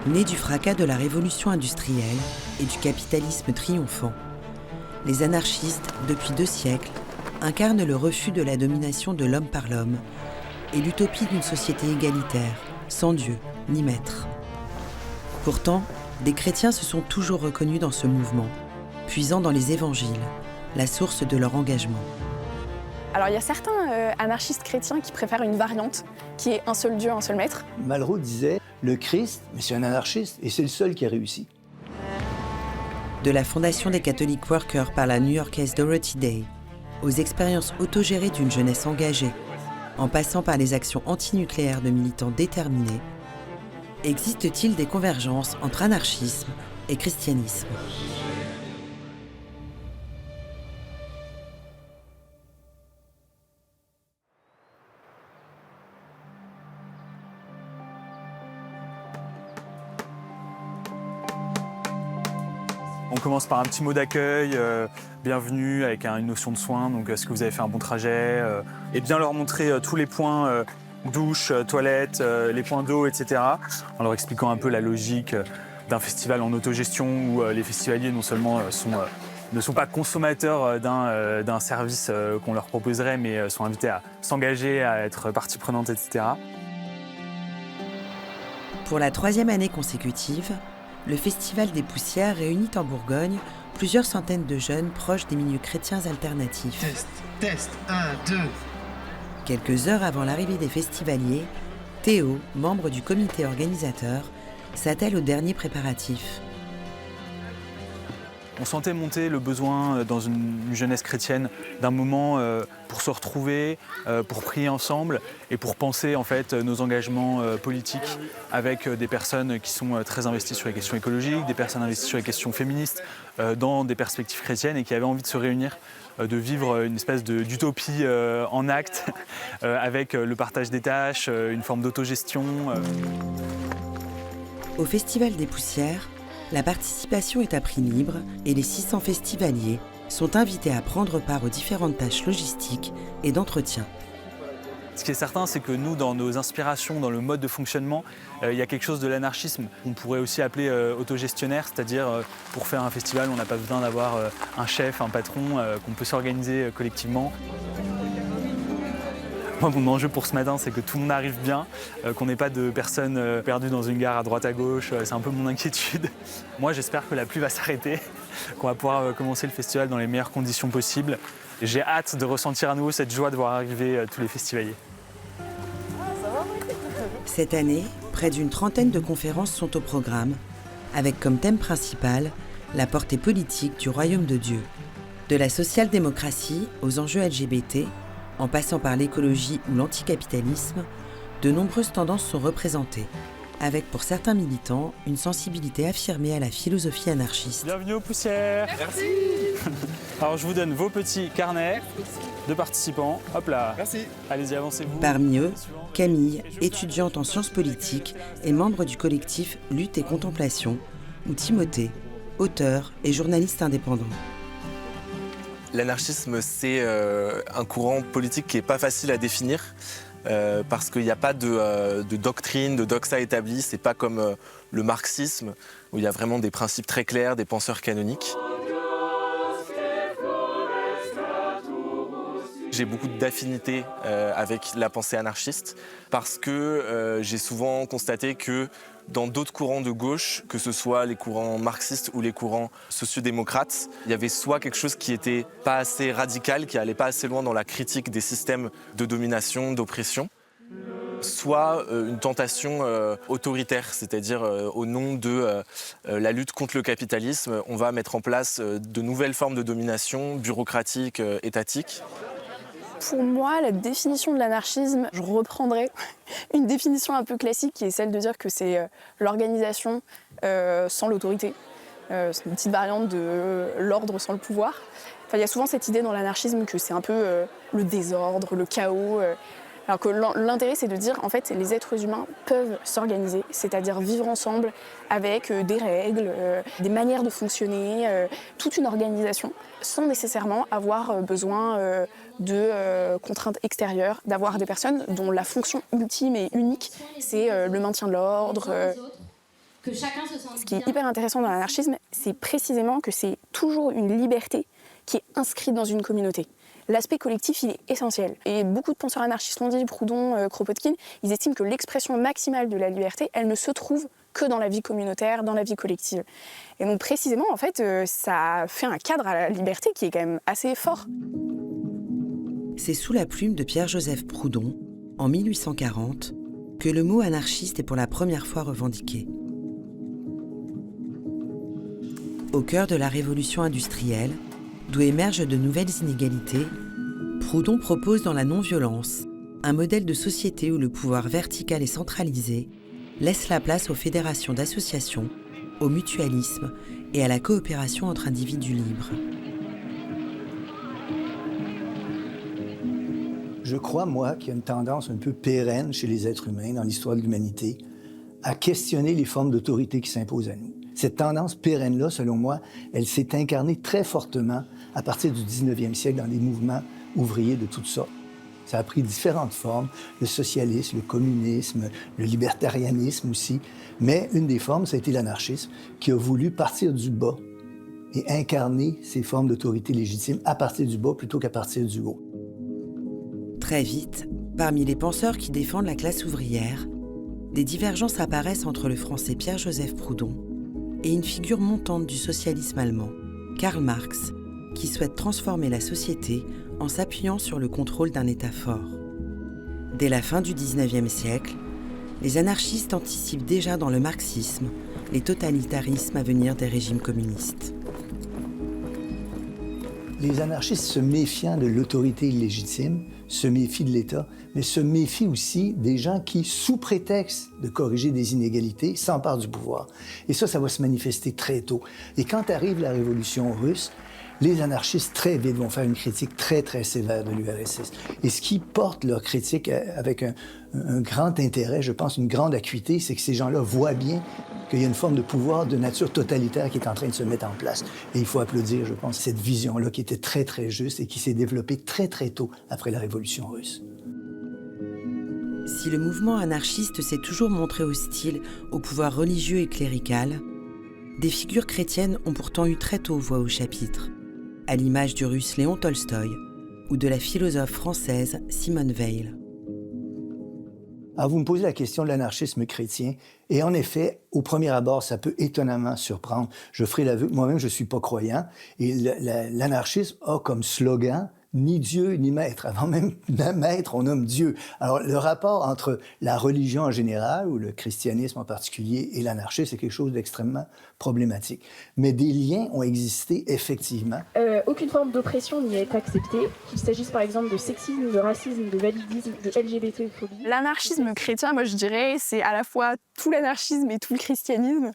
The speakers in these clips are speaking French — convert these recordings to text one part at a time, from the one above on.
Nés du fracas de la révolution industrielle et du capitalisme triomphant, les anarchistes, depuis 2 siècles, incarnent le refus de la domination de l'homme par l'homme et l'utopie d'une société égalitaire, sans Dieu ni maître. Pourtant, des chrétiens se sont toujours reconnus dans ce mouvement, puisant dans les évangiles, la source de leur engagement. Alors il y a certains anarchistes chrétiens qui préfèrent une variante, qui est un seul Dieu, un seul maître. Malraux disait « le Christ, mais c'est un anarchiste, et c'est le seul qui a réussi ». De la fondation des Catholic Workers par la new-yorkaise Dorothy Day, aux expériences autogérées d'une jeunesse engagée, en passant par les actions antinucléaires de militants déterminés, existe-t-il des convergences entre anarchisme et christianisme ? On commence par un petit mot d'accueil, bienvenue, avec une notion de soin, donc est-ce que vous avez fait un bon trajet, et bien leur montrer tous les points, douche, toilette, les points d'eau, etc. En leur expliquant un peu la logique d'un festival en autogestion où les festivaliers non seulement ne sont pas consommateurs d'un service qu'on leur proposerait, mais sont invités à s'engager, à être partie prenante, etc. Pour la 3e année consécutive, le Festival des Poussières réunit en Bourgogne plusieurs centaines de jeunes proches des milieux chrétiens alternatifs. Test, 1, 2. Quelques heures avant l'arrivée des festivaliers, Théo, membre du comité organisateur, s'attelle aux derniers préparatifs. On sentait monter le besoin dans une jeunesse chrétienne d'un moment pour se retrouver, pour prier ensemble et pour penser en fait nos engagements politiques avec des personnes qui sont très investies sur les questions écologiques, des personnes investies sur les questions féministes dans des perspectives chrétiennes et qui avaient envie de se réunir, de vivre une espèce d'utopie en acte avec le partage des tâches, une forme d'autogestion. Au Festival des Poussières, la participation est à prix libre et les 600 festivaliers sont invités à prendre part aux différentes tâches logistiques et d'entretien. Ce qui est certain, c'est que nous, dans nos inspirations, dans le mode de fonctionnement, il y a quelque chose de l'anarchisme qu'on pourrait aussi appeler autogestionnaire, c'est-à-dire pour faire un festival, on n'a pas besoin d'avoir un chef, un patron, qu'on peut s'organiser collectivement. Moi, mon enjeu pour ce matin, c'est que tout le monde arrive bien, qu'on n'ait pas de personnes perdues dans une gare à droite à gauche. C'est un peu mon inquiétude. Moi, j'espère que la pluie va s'arrêter, qu'on va pouvoir commencer le festival dans les meilleures conditions possibles. J'ai hâte de ressentir à nouveau cette joie de voir arriver tous les festivaliers. Cette année, près d'une trentaine de conférences sont au programme, avec comme thème principal la portée politique du royaume de Dieu. De la social-démocratie aux enjeux LGBT, en passant par l'écologie ou l'anticapitalisme, de nombreuses tendances sont représentées, avec pour certains militants une sensibilité affirmée à la philosophie anarchiste. Bienvenue aux Poussières. Merci. Alors je vous donne vos petits carnets de participants. Hop là. Merci. Allez-y, avancez-vous. Parmi eux, Camille, étudiante en sciences politiques et membre du collectif Lutte et Contemplation, ou Timothée, auteur et journaliste indépendant. L'anarchisme, c'est un courant politique qui n'est pas facile à définir parce qu'il n'y a pas de doctrine, de doxa établie. C'est pas comme le marxisme où il y a vraiment des principes très clairs, des penseurs canoniques. J'ai beaucoup d'affinités avec la pensée anarchiste parce que j'ai souvent constaté que dans d'autres courants de gauche, que ce soit les courants marxistes ou les courants sociodémocrates, il y avait soit quelque chose qui n'était pas assez radical, qui n'allait pas assez loin dans la critique des systèmes de domination, d'oppression, soit une tentation autoritaire, c'est-à-dire au nom de la lutte contre le capitalisme, on va mettre en place de nouvelles formes de domination bureaucratique, étatique. Pour moi, la définition de l'anarchisme, je reprendrais une définition un peu classique qui est celle de dire que c'est l'organisation sans l'autorité. C'est une petite variante de l'ordre sans le pouvoir. Enfin, il y a souvent cette idée dans l'anarchisme que c'est un peu le désordre, le chaos. Alors que l'intérêt, c'est de dire, en fait, les êtres humains peuvent s'organiser, c'est-à-dire vivre ensemble avec des règles, des manières de fonctionner, toute une organisation, sans nécessairement avoir besoin de contraintes extérieures, d'avoir des personnes dont la fonction ultime et unique, c'est le maintien de l'ordre. que chacun se sente Ce qui est bien. hyper intéressant dans l'anarchisme, c'est précisément que c'est toujours une liberté qui est inscrite dans une communauté. L'aspect collectif, il est essentiel. Et beaucoup de penseurs anarchistes l'ont dit, Proudhon, Kropotkin, ils estiment que l'expression maximale de la liberté, elle ne se trouve que dans la vie communautaire, dans la vie collective. Et donc précisément, en fait, ça fait un cadre à la liberté qui est quand même assez fort. C'est sous la plume de Pierre-Joseph Proudhon, en 1840, que le mot anarchiste est pour la première fois revendiqué. Au cœur de la révolution industrielle, d'où émergent de nouvelles inégalités, Proudhon propose dans la non-violence un modèle de société où le pouvoir vertical et centralisé laisse la place aux fédérations d'associations, au mutualisme et à la coopération entre individus libres. Je crois, moi, qu'il y a une tendance un peu pérenne chez les êtres humains dans l'histoire de l'humanité à questionner les formes d'autorité qui s'imposent à nous. Cette tendance pérenne-là, selon moi, elle s'est incarnée très fortement à partir du 19e siècle dans les mouvements ouvriers de toutes sortes. Ça a pris différentes formes, le socialisme, le communisme, le libertarianisme aussi. Mais une des formes, ça a été l'anarchisme, qui a voulu partir du bas et incarner ces formes d'autorité légitime à partir du bas plutôt qu'à partir du haut. Très vite, parmi les penseurs qui défendent la classe ouvrière, des divergences apparaissent entre le français Pierre-Joseph Proudhon et une figure montante du socialisme allemand, Karl Marx, qui souhaite transformer la société en s'appuyant sur le contrôle d'un État fort. Dès la fin du XIXe siècle, les anarchistes anticipent déjà dans le marxisme les totalitarismes à venir des régimes communistes. Les anarchistes se méfiant de l'autorité illégitime, se méfient de l'État, mais se méfient aussi des gens qui, sous prétexte de corriger des inégalités, s'emparent du pouvoir. Et ça va se manifester très tôt. Et quand arrive la révolution russe, les anarchistes, très vite, vont faire une critique très, très sévère de l'URSS. Et ce qui porte leur critique avec un grand intérêt, je pense, une grande acuité, c'est que ces gens-là voient bien qu'il y a une forme de pouvoir de nature totalitaire qui est en train de se mettre en place. Et il faut applaudir, je pense, cette vision-là qui était très, très juste et qui s'est développée très, très tôt après la Révolution russe. Si le mouvement anarchiste s'est toujours montré hostile au pouvoir religieux et clérical, des figures chrétiennes ont pourtant eu très tôt voix au chapitre, à l'image du russe Léon Tolstoï ou de la philosophe française Simone Veil. Alors, vous me posez la question de l'anarchisme chrétien, et en effet, au premier abord, ça peut étonnamment surprendre. Je ferai l'aveu que moi-même, je ne suis pas croyant, et l'anarchisme a comme slogan « ni Dieu ni maître ». Avant même d'un maître, on nomme Dieu. Alors, le rapport entre la religion en général, ou le christianisme en particulier, et l'anarchisme, c'est quelque chose d'extrêmement problématique. Mais des liens ont existé, effectivement. Aucune forme d'oppression n'y est acceptée, qu'il s'agisse par exemple de sexisme, de racisme, de validisme, de LGBT-phobie. L'anarchisme chrétien, moi je dirais, c'est à la fois tout l'anarchisme et tout le christianisme.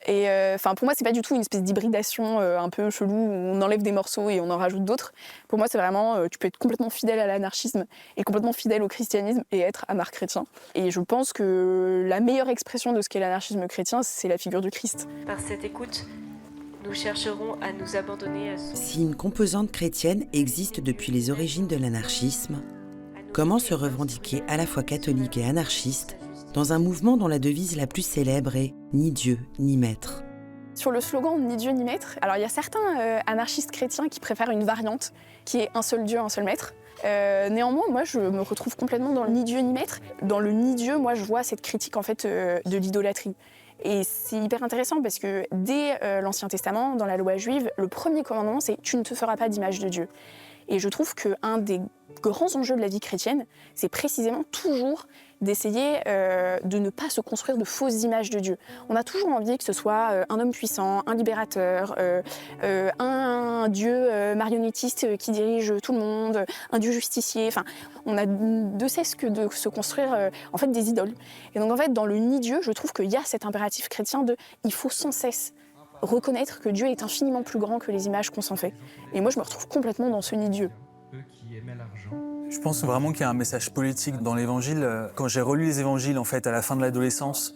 Et pour moi, c'est pas du tout une espèce d'hybridation un peu chelou où on enlève des morceaux et on en rajoute d'autres. Pour moi, c'est vraiment, tu peux être complètement fidèle à l'anarchisme et complètement fidèle au christianisme et être anarch-chrétien. Et je pense que la meilleure expression de ce qu'est l'anarchisme chrétien, c'est la figure du Christ. Par cette écoute, nous chercherons à nous abandonner à son... Si une composante chrétienne existe depuis les origines de l'anarchisme, comment se revendiquer à la fois catholique et anarchiste dans un mouvement dont la devise la plus célèbre est « Ni Dieu, ni maître ». Sur le slogan « Ni Dieu, ni maître », alors il y a certains anarchistes chrétiens qui préfèrent une variante qui est « Un seul Dieu, un seul maître ». Néanmoins, moi, je me retrouve complètement dans le « Ni Dieu, ni maître ». Dans le « Ni Dieu », moi, je vois cette critique en fait de l'idolâtrie. Et c'est hyper intéressant parce que dès l'Ancien Testament, dans la loi juive, le premier commandement, c'est « Tu ne te feras pas d'image de Dieu ». Et je trouve qu'un des grands enjeux de la vie chrétienne, c'est précisément toujours d'essayer de ne pas se construire de fausses images de Dieu. On a toujours envie que ce soit un homme puissant, un libérateur, un Dieu marionnettiste qui dirige tout le monde, un Dieu justicier. Enfin, on a de cesse que de se construire en fait des idoles. Et donc en fait, dans le ni-Dieu, je trouve qu'il y a cet impératif chrétien de il faut sans cesse reconnaître que Dieu est infiniment plus grand que les images qu'on s'en fait. Et moi, je me retrouve complètement dans ce ni-Dieu. Je pense vraiment qu'il y a un message politique dans l'Évangile. Quand j'ai relu les Évangiles, en fait, à la fin de l'adolescence,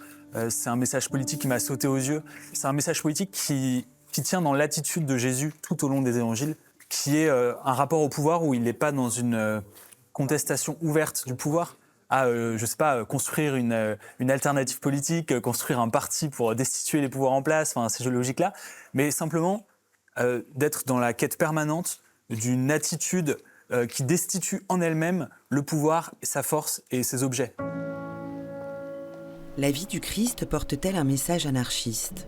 c'est un message politique qui m'a sauté aux yeux. C'est un message politique qui tient dans l'attitude de Jésus tout au long des Évangiles, qui est un rapport au pouvoir où il n'est pas dans une contestation ouverte du pouvoir, à je sais pas, construire une alternative politique, construire un parti pour destituer les pouvoirs en place, enfin ces logiques-là, mais simplement d'être dans la quête permanente d'une attitude qui destitue en elle-même le pouvoir, sa force et ses objets. La vie du Christ porte-t-elle un message anarchiste ?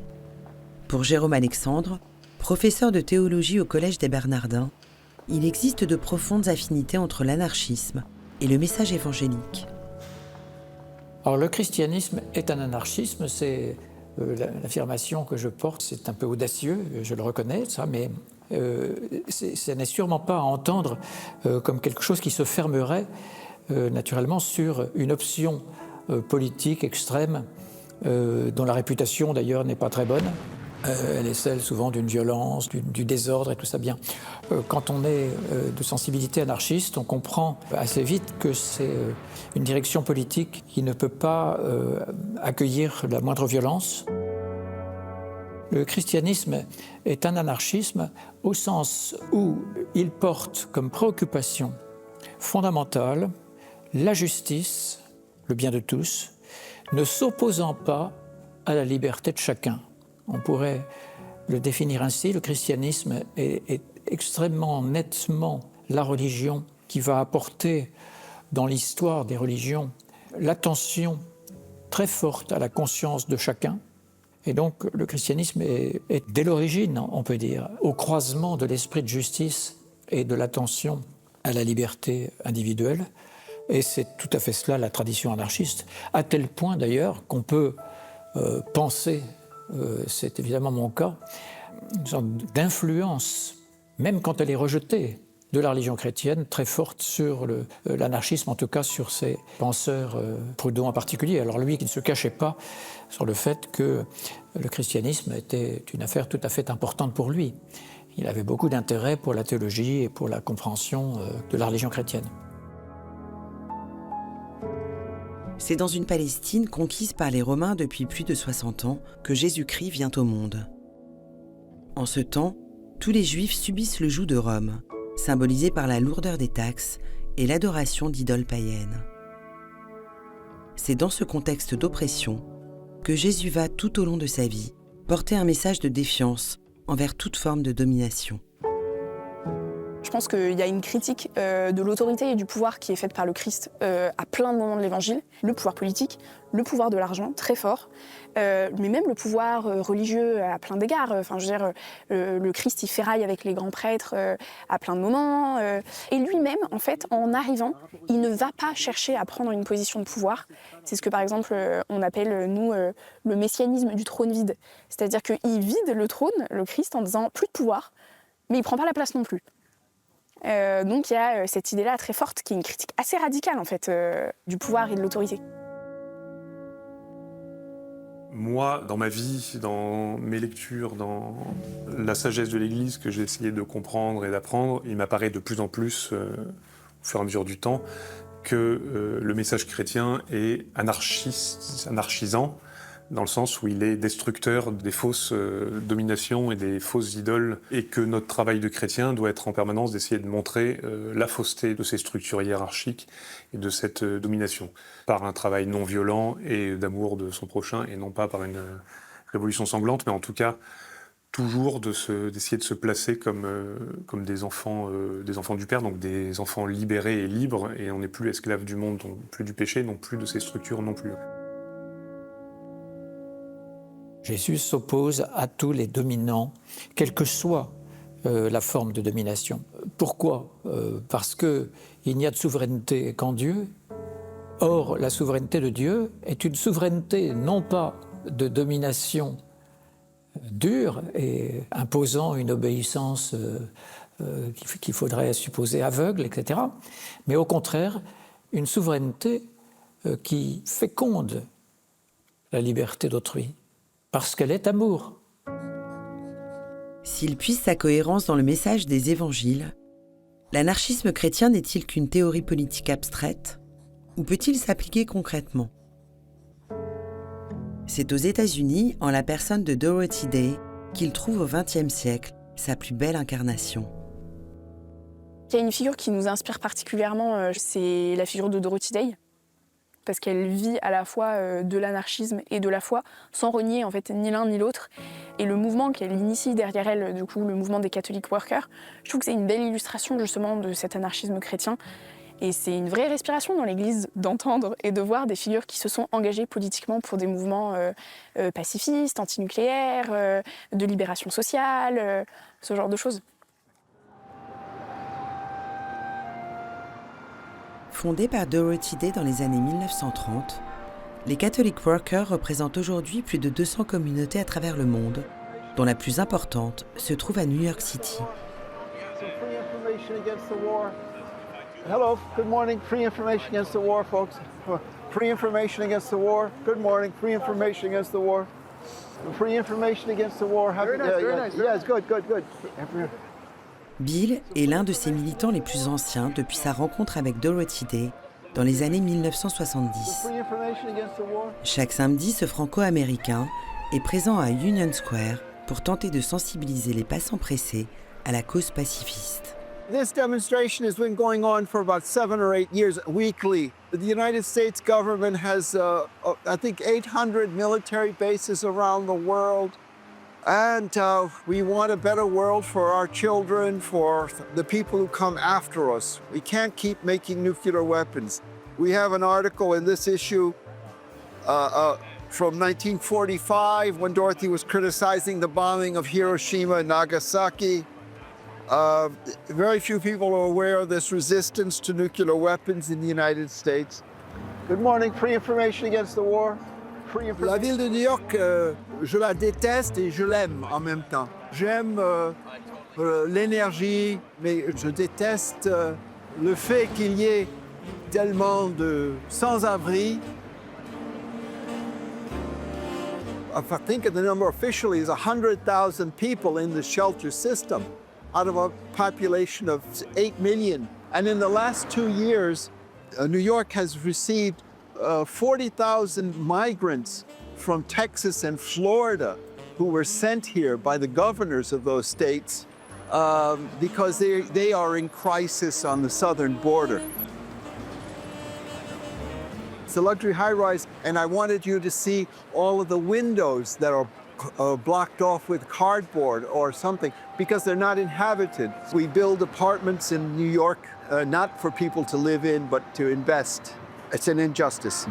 Pour Jérôme Alexandre, professeur de théologie au Collège des Bernardins, il existe de profondes affinités entre l'anarchisme et le message évangélique. Alors le christianisme est un anarchisme, c'est l'affirmation que je porte, c'est un peu audacieux, je le reconnais, ça, mais ça n'est sûrement pas à entendre comme quelque chose qui se fermerait naturellement sur une option politique extrême, dont la réputation d'ailleurs n'est pas très bonne. Elle est celle souvent d'une violence, du désordre et tout ça bien. Quand on est de sensibilité anarchiste, on comprend assez vite que c'est une direction politique qui ne peut pas accueillir la moindre violence. Le christianisme est un anarchisme au sens où il porte comme préoccupation fondamentale la justice, le bien de tous, ne s'opposant pas à la liberté de chacun. On pourrait le définir ainsi, le christianisme est extrêmement nettement la religion qui va apporter dans l'histoire des religions l'attention très forte à la conscience de chacun. Et donc le christianisme est dès l'origine, on peut dire, au croisement de l'esprit de justice et de l'attention à la liberté individuelle. Et c'est tout à fait cela la tradition anarchiste, à tel point d'ailleurs qu'on peut penser, c'est évidemment mon cas, une sorte d'influence, même quand elle est rejetée, de la religion chrétienne, très forte sur l'anarchisme, en tout cas sur ses penseurs, Proudhon en particulier. Alors lui qui ne se cachait pas sur le fait que le christianisme était une affaire tout à fait importante pour lui. Il avait beaucoup d'intérêt pour la théologie et pour la compréhension de la religion chrétienne. C'est dans une Palestine conquise par les Romains depuis plus de 60 ans que Jésus-Christ vient au monde. En ce temps, tous les Juifs subissent le joug de Rome, symbolisé par la lourdeur des taxes et l'adoration d'idoles païennes. C'est dans ce contexte d'oppression que Jésus va, tout au long de sa vie, porter un message de défiance envers toute forme de domination. Je pense qu'il y a une critique de l'autorité et du pouvoir qui est faite par le Christ à plein de moments de l'Évangile. Le pouvoir politique, le pouvoir de l'argent, très fort, mais même le pouvoir religieux à plein d'égards. Enfin, je veux dire, le Christ, il ferraille avec les grands prêtres à plein de moments. Et lui-même, en fait, en arrivant, il ne va pas chercher à prendre une position de pouvoir. C'est ce que, par exemple, on appelle, nous, le messianisme du trône vide. C'est-à-dire qu'il vide le trône, le Christ, en disant plus de pouvoir, mais il ne prend pas la place non plus. Donc il y a cette idée-là très forte qui est une critique assez radicale en fait du pouvoir et de l'autorité. Moi, dans ma vie, dans mes lectures, dans la sagesse de l'Église que j'ai essayé de comprendre et d'apprendre, il m'apparaît de plus en plus, au fur et à mesure du temps, que le message chrétien est anarchisant, dans le sens où il est destructeur des fausses dominations et des fausses idoles, et que notre travail de chrétien doit être en permanence d'essayer de montrer la fausseté de ces structures hiérarchiques et de cette domination, par un travail non violent et d'amour de son prochain, et non pas par une révolution sanglante, mais en tout cas toujours d'essayer de se placer comme des enfants du Père, donc des enfants libérés et libres, et on n'est plus esclaves du monde, non plus du péché, non plus de ces structures non plus. Jésus s'oppose à tous les dominants, quelle que soit la forme de domination. Pourquoi ? Parce qu'il n'y a de souveraineté qu'en Dieu. Or, la souveraineté de Dieu est une souveraineté non pas de domination dure et imposant une obéissance qu'il faudrait supposer aveugle, etc., mais au contraire, une souveraineté qui féconde la liberté d'autrui. Parce qu'elle est amour. S'il puise sa cohérence dans le message des évangiles, l'anarchisme chrétien n'est-il qu'une théorie politique abstraite ou peut-il s'appliquer concrètement ? C'est aux États-Unis, en la personne de Dorothy Day, qu'il trouve au XXe siècle sa plus belle incarnation. Il y a une figure qui nous inspire particulièrement, c'est la figure de Dorothy Day. parce qu'elle vit à la fois de l'anarchisme et de la foi, sans renier en fait ni l'un ni l'autre. Et le mouvement qu'elle initie derrière elle, du coup, le mouvement des Catholic Workers, je trouve que c'est une belle illustration justement de cet anarchisme chrétien. Et c'est une vraie respiration dans l'Église d'entendre et de voir des figures qui se sont engagées politiquement pour des mouvements pacifistes, antinucléaires, de libération sociale, ce genre de choses. Fondée par Dorothy Day dans les années 1930, les Catholic Workers représentent aujourd'hui plus de 200 communautés à travers le monde, dont la plus importante se trouve à New York City. Hello, good morning. Free information against the war, folks. Free information against the war. Good morning. Free information against the war. Free information against the war. Very nice. Yes, good. Bill est l'un de ses militants les plus anciens depuis sa rencontre avec Dorothy Day dans les années 1970. Chaque samedi, ce franco-américain est présent à Union Square pour tenter de sensibiliser les passants pressés à la cause pacifiste. This demonstration has been going on for about 7 or 8 years weekly. The United States government has, I think, 800 military bases around the world. And we want a better world for our children, for the people who come after us. We can't keep making nuclear weapons. We have an article in this issue from 1945 when Dorothy was criticizing the bombing of Hiroshima and Nagasaki. Very few people are aware of this resistance to nuclear weapons in the United States. Good morning. Free information against the war. La ville de New York, je la déteste et je l'aime en même temps. J'aime l'énergie, mais je déteste le fait qu'il y ait tellement de sans-abri. I think the number officially is 100,000 people in the shelter system out of a population of 8 million. And in the last 2 years, New York has received 40,000 migrants from Texas and Florida who were sent here by the governors of those states because they are in crisis on the southern border. It's a luxury high-rise, and I wanted you to see all of the windows that are blocked off with cardboard or something because they're not inhabited. We build apartments in New York not for people to live in, but to invest. It's an injustice.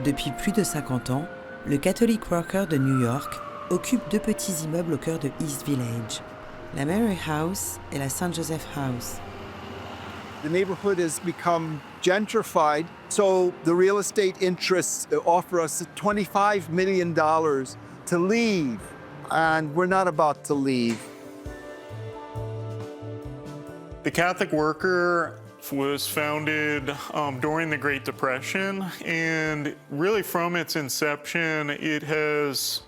Depuis plus de 50 ans, le Catholic Worker de New York occupe 2 petits immeubles au cœur de East Village, la Mary House et la St. Joseph House. The neighborhood has become gentrified, so the real estate interests offer us $25 million to leave, and we're not about to leave. The Catholic Worker was founded during the Great Depression, and really from its inception, it has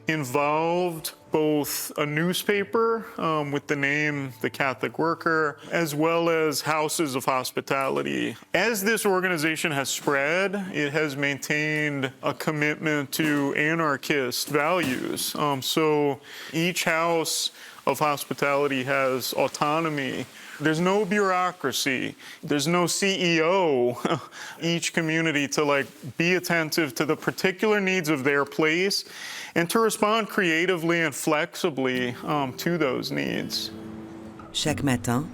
involved both a newspaper with the name The Catholic Worker, as well as houses of hospitality. As this organization has spread, it has maintained a commitment to anarchist values. So each house of hospitality has autonomy. There's no bureaucracy. There's no CEO. Each community to be attentive to the particular needs of their place and to respond creatively and flexibly to those needs. Chaque matin,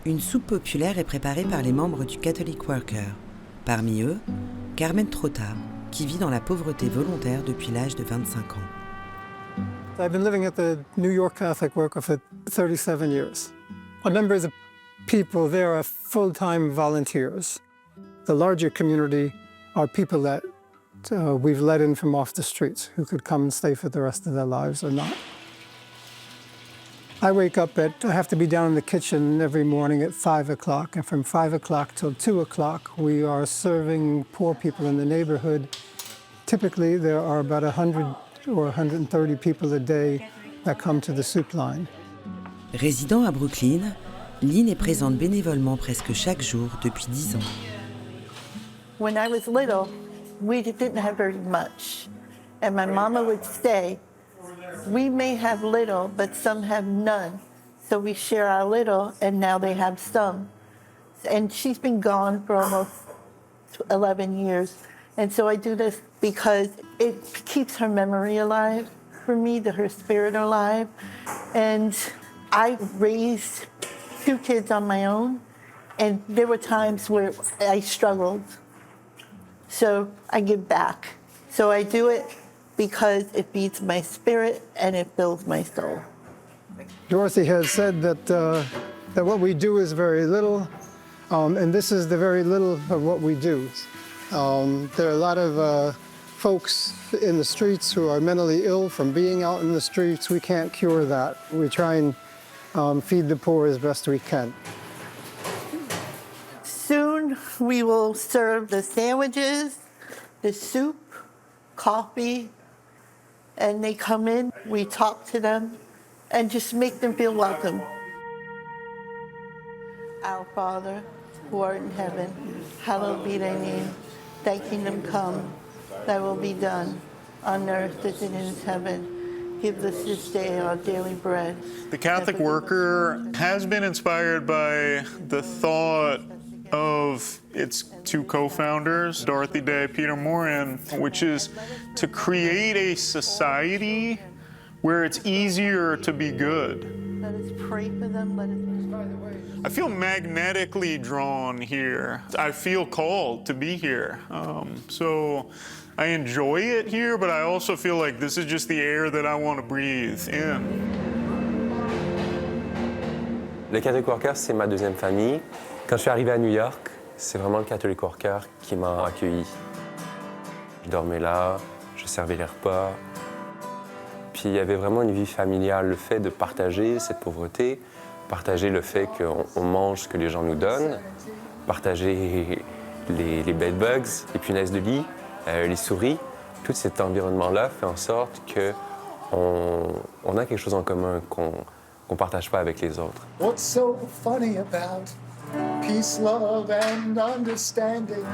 une soupe populaire est préparée par les membres du Catholic Worker. Parmi eux, Carmen Trotta, qui vit dans la pauvreté volontaire depuis l'âge de 25 ans. I've been living at the New York Catholic Worker for 37 years. A number of the people there are full-time volunteers. The larger community are people that we've let in from off the streets who could come and stay for the rest of their lives or not. I have to be down in the kitchen every morning at 5 o'clock, and from 5 o'clock till 2 o'clock, we are serving poor people in the neighborhood. Typically, there are about 100 or 130 people a day that come to the soup line. Résidant à Brooklyn, Lynn est présente bénévolement presque chaque jour depuis 10 ans. When I was little, we didn't have very much, and my mama would say, we may have little, but some have none. So we share our little, and now they have some. And she's been gone for almost 11 years. And so I do this because it keeps her memory alive for me, her spirit alive. And I raised 2 kids on my own, and there were times where I struggled. So I give back. So I do it because it feeds my spirit and it builds my soul. Dorothy has said that what we do is very little, and this is the very little of what we do. There are a lot of folks in the streets who are mentally ill from being out in the streets. We can't cure that. We try and feed the poor as best we can. Soon we will serve the sandwiches, the soup, coffee, and they come in, we talk to them, and just make them feel welcome. Our Father, who art in heaven, hallowed be thy name. Thy kingdom come, thy will be done, on earth as it is in heaven. Give us this day our daily bread. The Catholic Worker has been inspired by the thought of its 2 co-founders, Dorothy Day, Peter Morin, which is to create a society where it's easier to be good. Let us pray for them. Let us. I feel magnetically drawn here. I feel called to be here. So I enjoy it here, but I also feel like this is just the air that I want to breathe in. Le Catholic Worker, c'est ma deuxième famille. Quand je suis arrivé à New York, c'est vraiment le Catholic Worker qui m'a accueilli. Je dormais là, je servais les repas. Puis il y avait vraiment une vie familiale, le fait de partager cette pauvreté, partager le fait qu'on mange ce que les gens nous donnent, partager les bedbugs, les punaises de lit, les souris. Tout cet environnement-là fait en sorte qu'on a quelque chose en commun qu'on partage pas avec les autres. What's so funny about peace, love and understanding?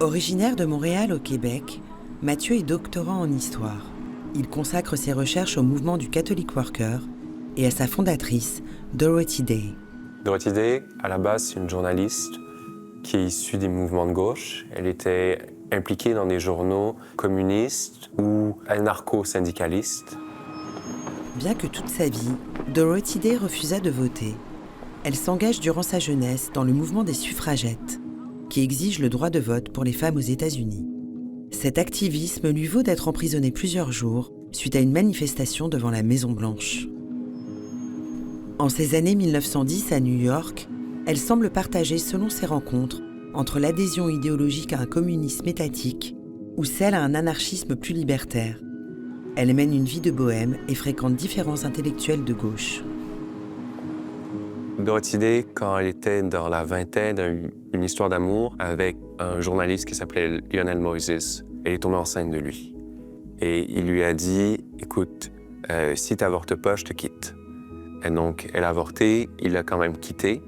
Originaire de Montréal au Québec, Mathieu est doctorant en histoire. Il consacre ses recherches au mouvement du Catholic Worker et à sa fondatrice, Dorothy Day. Dorothy Day, à la base, c'est une journaliste qui est issue des mouvements de gauche. Elle était impliquée dans des journaux communistes ou anarcho-syndicalistes. Bien que toute sa vie, Dorothy Day refusa de voter, elle s'engage durant sa jeunesse dans le mouvement des suffragettes, qui exige le droit de vote pour les femmes aux États-Unis. Cet activisme lui vaut d'être emprisonnée plusieurs jours suite à une manifestation devant la Maison-Blanche. En ces années 1910 à New York, elle semble partager selon ses rencontres entre l'adhésion idéologique à un communisme étatique ou celle à un anarchisme plus libertaire. Elle mène une vie de bohème et fréquente différents intellectuels de gauche. Dorothy Day, quand elle était dans la vingtaine, a eu une histoire d'amour avec un journaliste qui s'appelait Lionel Moises. Elle est tombée enceinte de lui. Et il lui a dit, écoute, si tu n'avortes pas, je te quitte. Et donc, elle a avorté, il l'a quand même quitté.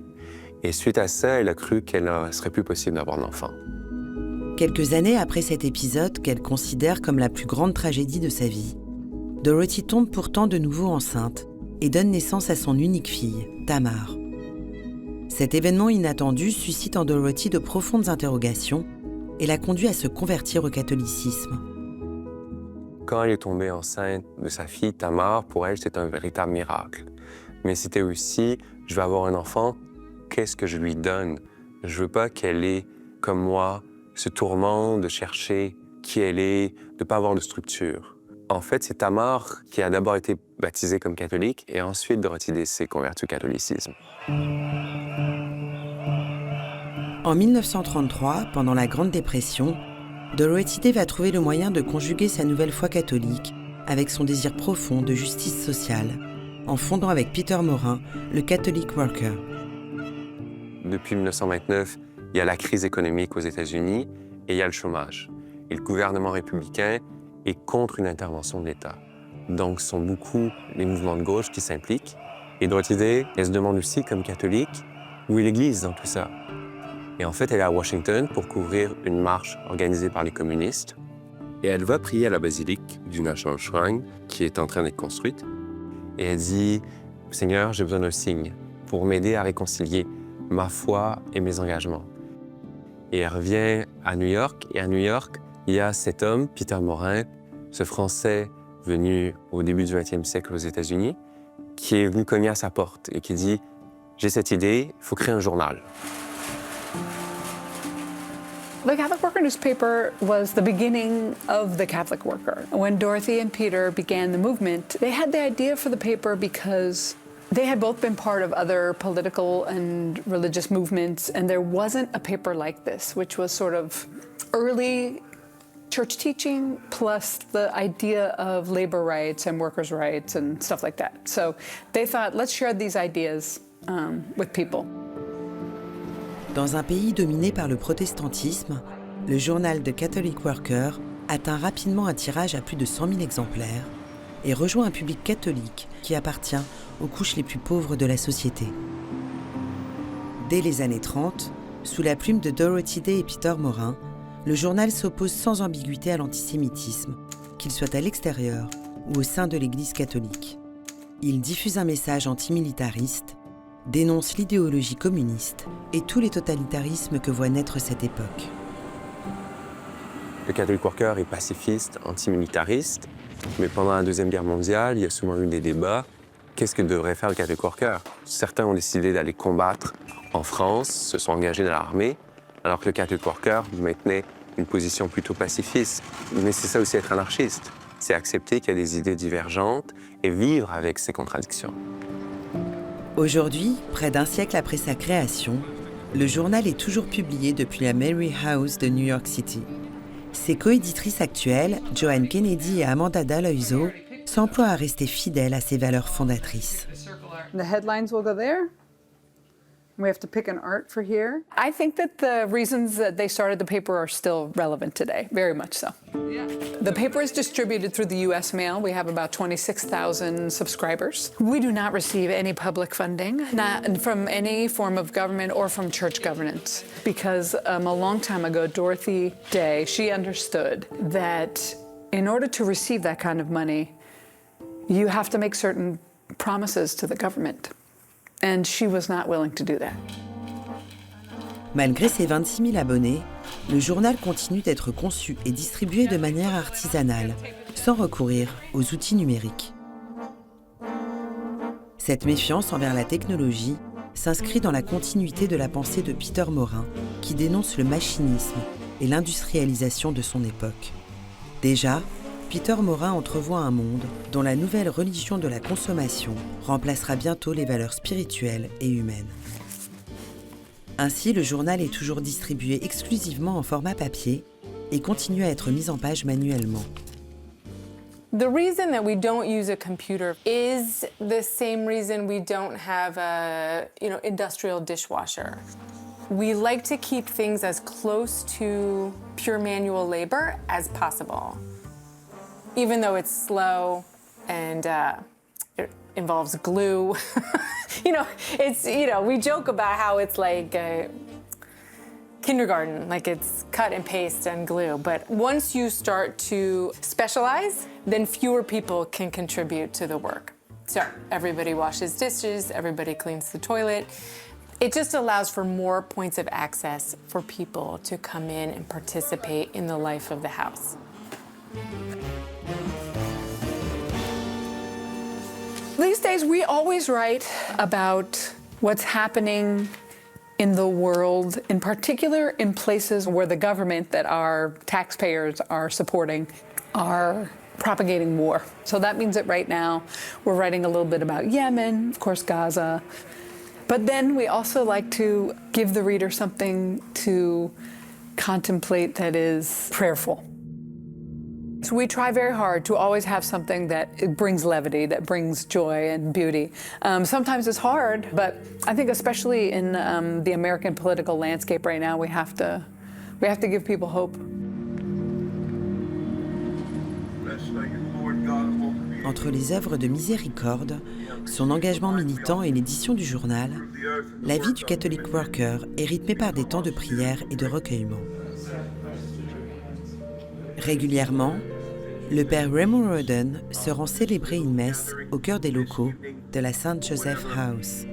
Et suite à ça, elle a cru qu'elle ne serait plus possible d'avoir d'enfant. Quelques années après cet épisode qu'elle considère comme la plus grande tragédie de sa vie, Dorothy tombe pourtant de nouveau enceinte et donne naissance à son unique fille, Tamar. Cet événement inattendu suscite en Dorothy de profondes interrogations et la conduit à se convertir au catholicisme. Quand elle est tombée enceinte de sa fille, Tamar, pour elle, c'est un véritable miracle. Mais c'était aussi, je vais avoir un enfant, qu'est-ce que je lui donne? Je veux pas qu'elle ait, comme moi, ce tourment de chercher qui elle est, de ne pas avoir de structure. En fait, c'est Tamar qui a d'abord été baptisée comme catholique et ensuite Dorothy Day s'est convertie au catholicisme. En 1933, pendant la Grande Dépression, Dorothy Day va trouver le moyen de conjuguer sa nouvelle foi catholique avec son désir profond de justice sociale, en fondant avec Peter Morin le Catholic Worker. Depuis 1929, il y a la crise économique aux États-Unis et il y a le chômage. Et le gouvernement républicain est contre une intervention de l'État. Donc, ce sont beaucoup les mouvements de gauche qui s'impliquent. Et Dorothy Day, elle se demande aussi, comme catholique, où est l'Église dans tout ça? Et en fait, elle est à Washington pour couvrir une marche organisée par les communistes. Et elle va prier à la basilique du National Shrine, qui est en train d'être construite. Et elle dit, Seigneur, j'ai besoin d'un signe pour m'aider à réconcilier ma foi et mes engagements. Et elle revient à New York. Et à New York, il y a cet homme, Peter Maurin, ce Français venu au début du 20e siècle aux États-Unis, qui est venu cogner à sa porte et qui dit, j'ai cette idée, il faut créer un journal. The Catholic Worker newspaper was the beginning of the Catholic Worker. When Dorothy and Peter began the movement, they had the idea for the paper because they had both been part of other political and religious movements, and there wasn't a paper like this, which was sort of early church teaching plus the idea of labor rights and workers' rights and stuff like that. So they thought, let's share these ideas with people. Dans un pays dominé par le protestantisme, le journal The Catholic Worker atteint rapidement un tirage à plus de 100 000 exemplaires et rejoint un public catholique qui appartient aux couches les plus pauvres de la société. Dès les années 30, sous la plume de Dorothy Day et Peter Maurin, le journal s'oppose sans ambiguïté à l'antisémitisme, qu'il soit à l'extérieur ou au sein de l'Église catholique. Il diffuse un message antimilitariste, dénonce l'idéologie communiste et tous les totalitarismes que voit naître cette époque. Le Catholic Worker est pacifiste, antimilitariste, mais pendant la Deuxième Guerre mondiale, il y a souvent eu des débats. Qu'est-ce que devrait faire le Catholic Worker? Certains ont décidé d'aller combattre en France, se sont engagés dans l'armée, alors que le Catholic Worker maintenait une position plutôt pacifiste. Mais c'est ça aussi être anarchiste, c'est accepter qu'il y a des idées divergentes et vivre avec ces contradictions. Aujourd'hui, près d'un siècle après sa création, le journal est toujours publié depuis la Mary House de New York City. Ses coéditrices actuelles, Joanne Kennedy et Amanda D'Aloisio, s'emploient à rester fidèles à ses valeurs fondatrices. The headlines will go there. We have to pick an art for here. I think that the reasons that they started the paper are still relevant today, very much so. Yeah. The paper is distributed through the U.S. mail. We have about 26,000 subscribers. We do not receive any public funding, not from any form of government or from church governance, because a long time ago, Dorothy Day, she understood that in order to receive that kind of money, you have to make certain promises to the government. And she was not willing to do that. Malgré ses 26 000 abonnés, le journal continue d'être conçu et distribué de manière artisanale, sans recourir aux outils numériques. Cette méfiance envers la technologie s'inscrit dans la continuité de la pensée de Peter Maurin, qui dénonce le machinisme et l'industrialisation de son époque. Déjà, Peter Maurin entrevoit un monde dont la nouvelle religion de la consommation remplacera bientôt les valeurs spirituelles et humaines. Ainsi, le journal est toujours distribué exclusivement en format papier et continue à être mis en page manuellement. The reason that we don't use a computer is the same reason we don't have a, industrial dishwasher. We like to keep things as close to pure manual labor as possible. Even though it's slow and it involves glue. We joke about how it's like kindergarten, like it's cut and paste and glue. But once you start to specialize, then fewer people can contribute to the work. So everybody washes dishes, everybody cleans the toilet. It just allows for more points of access for people to come in and participate in the life of the house. These days, we always write about what's happening in the world, in particular in places where the government that our taxpayers are supporting are propagating war. So that means that right now we're writing a little bit about Yemen, of course Gaza, but then we also like to give the reader something to contemplate that is prayerful. So we try very hard to always have something that brings levity, that brings joy and beauty. Sometimes it's hard, but I think especially in the American political landscape right now, we have to give people hope. Entre les œuvres de miséricorde, son engagement militant et l'édition du journal, la vie du Catholic Worker est rythmée par des temps de prière et de recueillement. Régulièrement, le père Raymond Roden se rend célébrer une messe au cœur des locaux de la St. Joseph House.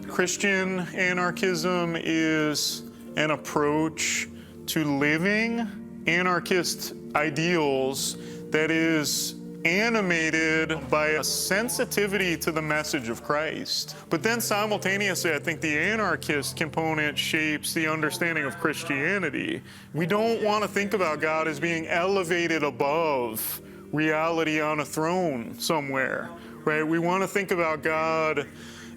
Christian anarchism is an approach to living anarchist ideals that is animated by a sensitivity to the message of Christ. But then simultaneously, I think the anarchist component shapes the understanding of Christianity. We don't want to think about God as being elevated above reality on a throne somewhere, right? We want to think about God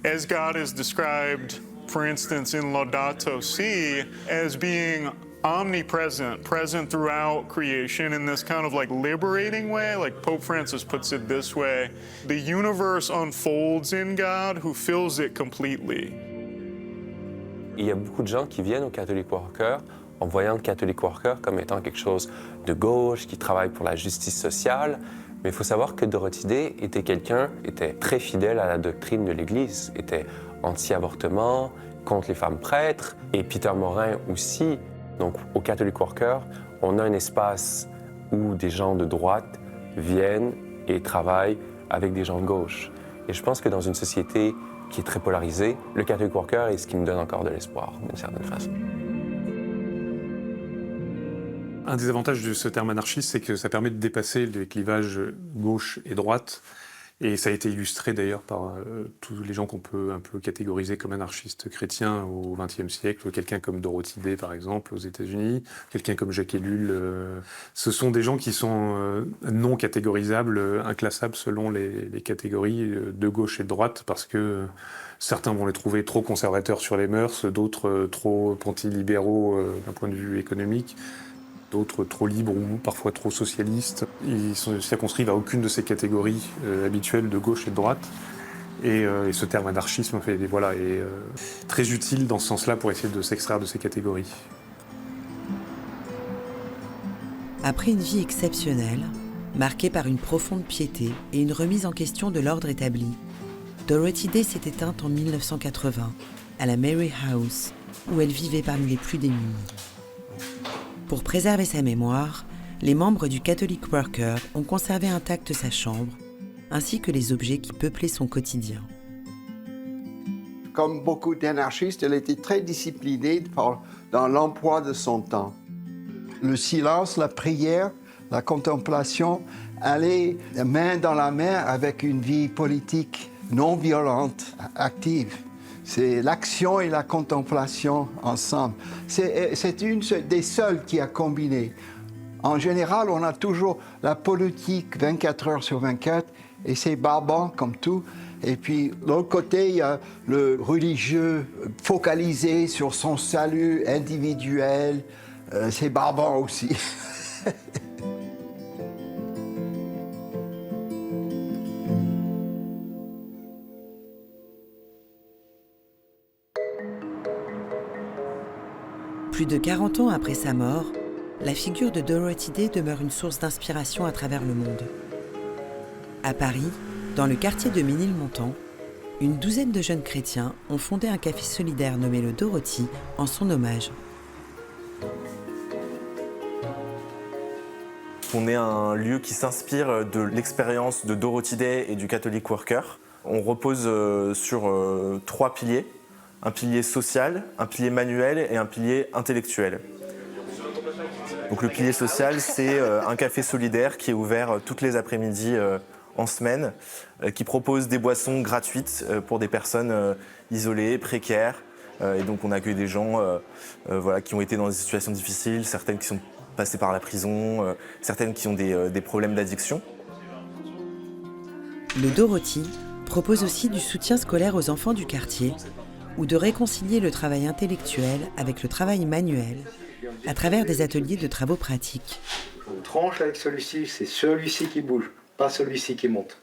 as God is described, for instance, in Laudato Si, as being omnipresent, present throughout creation in this kind of like liberating way. Like Pope Francis puts it this way, the universe unfolds in God who fills it completely. Il y a beaucoup de gens qui viennent au Catholic Worker en voyant le Catholic Worker comme étant quelque chose de gauche, qui travaille pour la justice sociale. Mais il faut savoir que Dorothy Day était très fidèle à la doctrine de l'Église, était anti-avortement, contre les femmes prêtres, et Peter Morin aussi. Donc au Catholic Worker, on a un espace où des gens de droite viennent et travaillent avec des gens de gauche. Et je pense que dans une société qui est très polarisée, le Catholic Worker est ce qui me donne encore de l'espoir, d'une certaine façon. Un des avantages de ce terme anarchiste, c'est que ça permet de dépasser les clivages gauche et droite. Et ça a été illustré d'ailleurs par tous les gens qu'on peut un peu catégoriser comme anarchistes chrétiens au XXe siècle. Quelqu'un comme Dorothy Day, par exemple, aux États-Unis, quelqu'un comme Jacques Ellul. Ce sont des gens qui sont non catégorisables, inclassables selon les catégories de gauche et de droite, parce que certains vont les trouver trop conservateurs sur les mœurs, d'autres trop anti-libéraux d'un point de vue économique, d'autres trop libres ou parfois trop socialistes. Ils ne circonscrivent à aucune de ces catégories habituelles de gauche et de droite. Et ce terme anarchisme est très utile dans ce sens-là pour essayer de s'extraire de ces catégories. Après une vie exceptionnelle, marquée par une profonde piété et une remise en question de l'ordre établi, Dorothy Day s'est éteinte en 1980 à la Mary House, où elle vivait parmi les plus démunis. Pour préserver sa mémoire, les membres du Catholic Worker ont conservé intacte sa chambre, ainsi que les objets qui peuplaient son quotidien. Comme beaucoup d'anarchistes, elle était très disciplinée dans l'emploi de son temps. Le silence, la prière, la contemplation allaient main dans la main avec une vie politique non violente, active. C'est l'action et la contemplation ensemble. C'est une des seules qui a combiné. En général, on a toujours la politique 24 heures sur 24 et c'est barbant comme tout. Et puis, de l'autre côté, il y a le religieux focalisé sur son salut individuel. C'est barbant aussi. Plus de 40 ans après sa mort, la figure de Dorothy Day demeure une source d'inspiration à travers le monde. À Paris, dans le quartier de Ménilmontant, une douzaine de jeunes chrétiens ont fondé un café solidaire nommé le Dorothy en son hommage. On est un lieu qui s'inspire de l'expérience de Dorothy Day et du Catholic Worker. On repose sur 3 piliers. Un pilier social, un pilier manuel et un pilier intellectuel. Donc le pilier social, c'est un café solidaire qui est ouvert toutes les après-midi en semaine, qui propose des boissons gratuites pour des personnes isolées, précaires. Et donc on accueille des gens qui ont été dans des situations difficiles, certaines qui sont passées par la prison, certaines qui ont des problèmes d'addiction. Le Dorothy propose aussi du soutien scolaire aux enfants du quartier, ou de réconcilier le travail intellectuel avec le travail manuel à travers des ateliers de travaux pratiques. On tranche avec celui-ci, c'est celui-ci qui bouge, pas celui-ci qui monte.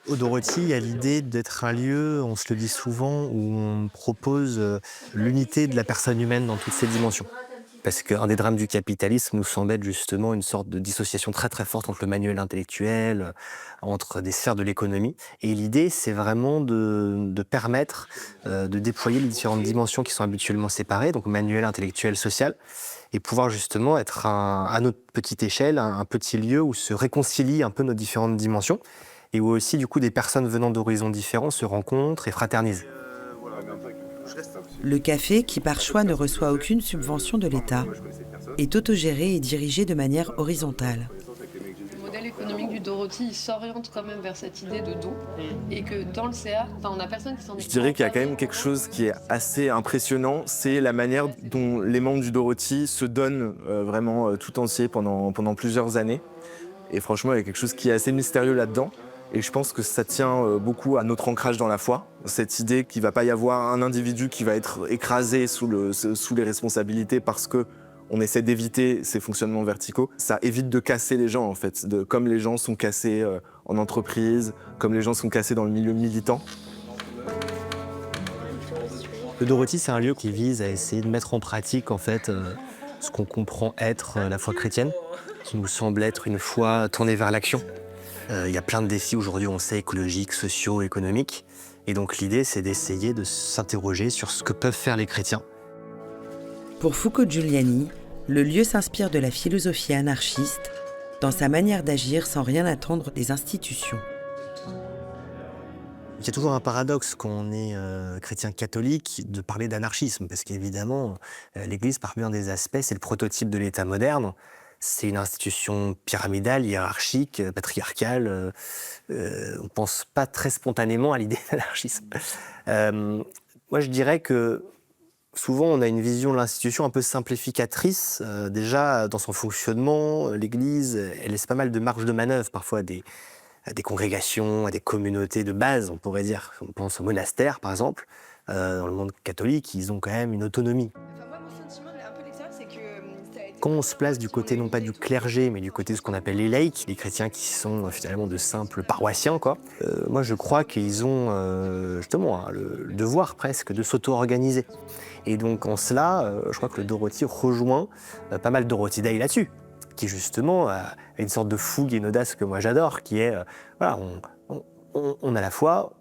Au Dorothy, il y a l'idée d'être un lieu, on se le dit souvent, où on propose l'unité de la personne humaine dans toutes ses dimensions. Parce qu'un des drames du capitalisme nous semble être justement une sorte de dissociation très très forte entre le manuel intellectuel, entre des sphères de l'économie. Et l'idée, c'est vraiment de permettre de déployer les différentes dimensions qui sont habituellement séparées, donc manuel, intellectuel, social, et pouvoir justement être à notre petite échelle, un petit lieu où se réconcilient un peu nos différentes dimensions, et où aussi du coup des personnes venant d'horizons différents se rencontrent et fraternisent. Le café, qui par choix ne reçoit aucune subvention de l'État, est autogéré et dirigé de manière horizontale. Le modèle économique du Dorothy, il s'oriente quand même vers cette idée de don, et que dans le CA, on n'a personne qui s'en est... Je dirais qu'il y a quand même quelque chose qui est assez impressionnant, c'est la manière dont les membres du Dorothy se donnent vraiment tout entier pendant plusieurs années. Et franchement, il y a quelque chose qui est assez mystérieux là-dedans. Et je pense que ça tient beaucoup à notre ancrage dans la foi. Cette idée qu'il ne va pas y avoir un individu qui va être écrasé sous les responsabilités parce qu'on essaie d'éviter ces fonctionnements verticaux. Ça évite de casser les gens, en fait. Comme les gens sont cassés en entreprise, comme les gens sont cassés dans le milieu militant. Le Dorothy, c'est un lieu qui vise à essayer de mettre en pratique, en fait, ce qu'on comprend être la foi chrétienne, qui nous semble être une foi tournée vers l'action. Il y a plein de défis aujourd'hui, on sait, écologiques, sociaux, économiques. Et donc l'idée, c'est d'essayer de s'interroger sur ce que peuvent faire les chrétiens. Pour Foucault Giuliani, le lieu s'inspire de la philosophie anarchiste dans sa manière d'agir sans rien attendre des institutions. Il y a toujours un paradoxe quand on est chrétien catholique de parler d'anarchisme, parce qu'évidemment, l'Église, par bien des aspects, c'est le prototype de l'État moderne. C'est une institution pyramidale, hiérarchique, patriarcale. On ne pense pas très spontanément à l'idée d'anarchisme. Moi, je dirais que souvent, on a une vision de l'institution un peu simplificatrice. Déjà, dans son fonctionnement, l'Église, elle laisse pas mal de marge de manœuvre, parfois à des congrégations, à des communautés de base, on pourrait dire. On pense au monastère, par exemple. Dans le monde catholique, ils ont quand même une autonomie. Quand on se place du côté, non pas du clergé, mais du côté de ce qu'on appelle les laïcs, les chrétiens qui sont finalement de simples paroissiens, quoi, moi je crois qu'ils ont justement le devoir presque de s'auto-organiser. Et donc en cela, je crois que le Dorothy rejoint pas mal Dorothy Day là-dessus, qui justement a une sorte de fougue et une audace que moi j'adore, qui est, voilà, on a la foi,